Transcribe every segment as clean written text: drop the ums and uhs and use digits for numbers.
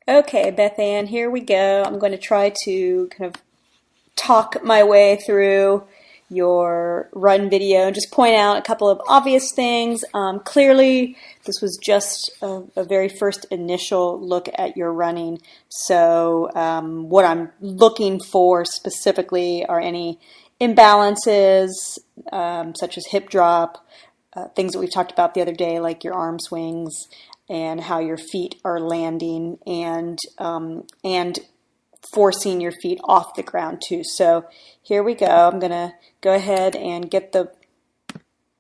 Okay, Beth Ann, here we go. I'm going to try to kind of talk my way through your run video and just point out a couple of obvious things. Clearly, this was just a very first initial look at your running. So what I'm looking for specifically are any imbalances, such as hip drop, things that we've talked about the other day, like your arm swings and how your feet are landing, and forcing your feet off the ground too. So here we go. I'm gonna go ahead and get the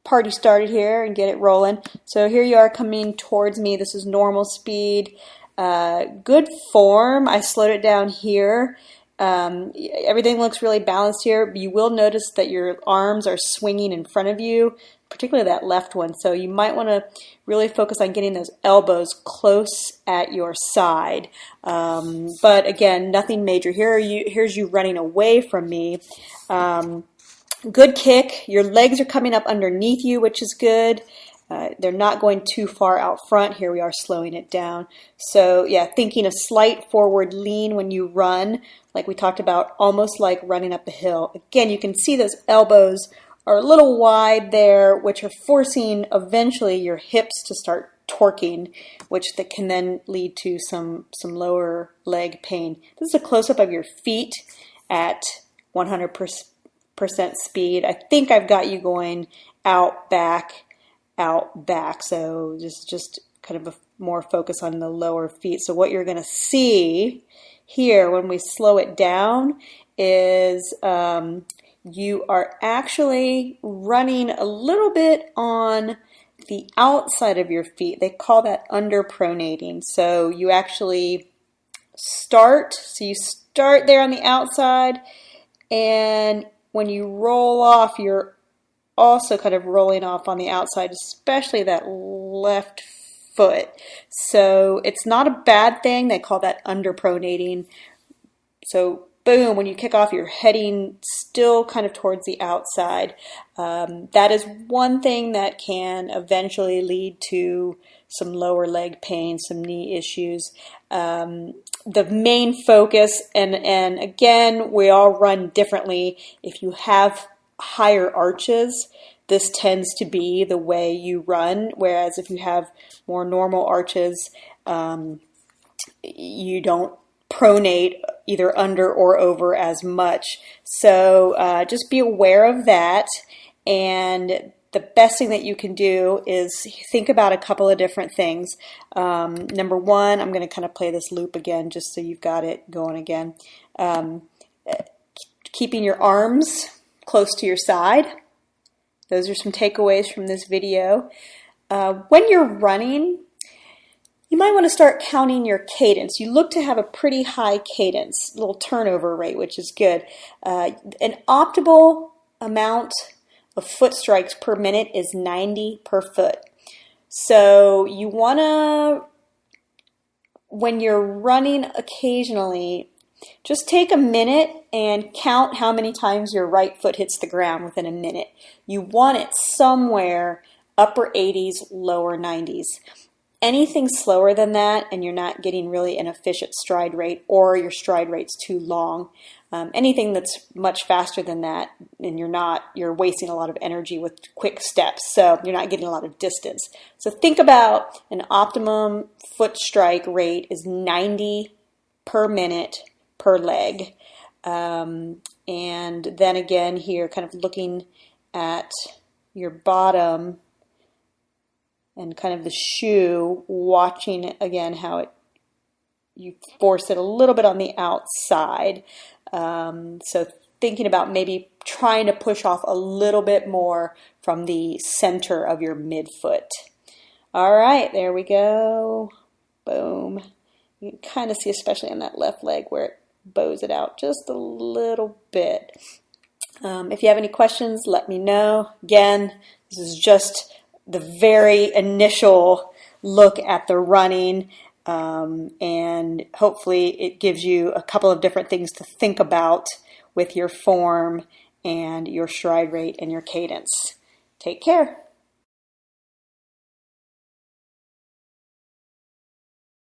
party started here and get it rolling. So here you are coming towards me. This is normal speed. Good form. I slowed it down here. Everything looks really balanced here. You will notice that your arms are swinging in front of you, particularly that left one. So you might want to really focus on getting those elbows close at your side. But again, nothing major. Here's you running away from me. Good kick. Your legs are coming up underneath you, which is good. They're not going too far out front. Here we are slowing it down. So yeah, thinking a slight forward lean when you run, like we talked about, almost like running up a hill. Again, you can see those elbows are a little wide there, which are forcing eventually your hips to start torquing, which that can then lead to some lower leg pain. This is a close-up of your feet at 100% speed. I think I've got you going out, back, out, back. So just kind of a more focus on the lower feet. So what you're going to see here when we slow it down is you are actually running a little bit on the outside of your feet. They call that underpronating. So you actually start there on the outside, and when you roll off, you're also kind of rolling off on the outside, especially that left foot. So it's not a bad thing. They call that underpronating. So boom, when you kick off, you're heading still kind of towards the outside. That is one thing that can eventually lead to some lower leg pain, some knee issues. The main focus, and again, we all run differently. If you have higher arches, this tends to be the way you run, whereas if you have more normal arches, you don't pronate either under or over as much. So just be aware of that, and the best thing that you can do is think about a couple of different things. Number one, I'm going to kind of play this loop again just so you've got it going again. Keeping your arms close to your side. Those are some takeaways from this video. When you're running, you might want to start counting your cadence. You look to have a pretty high cadence, little turnover rate, which is good. An optimal amount of foot strikes per minute is 90 per foot. So you want to, when you're running occasionally, just take a minute and count how many times your right foot hits the ground within a minute. You want it somewhere upper 80s, lower 90s. Anything slower than that, and you're not getting really an efficient stride rate, or your stride rate's too long. Anything that's much faster than that, and you're wasting a lot of energy with quick steps, so you're not getting a lot of distance. So think about an optimum foot strike rate is 90 per minute per leg. And then again here, kind of looking at your bottom and kind of the shoe, watching again how you force it a little bit on the outside. So thinking about maybe trying to push off a little bit more from the center of your midfoot. All right, there we go. Boom. You can kind of see, especially on that left leg, where it bows it out just a little bit. If you have any questions, let me know. Again, this is just the very initial look at the running, and hopefully it gives you a couple of different things to think about with your form and your stride rate and your cadence. Take care.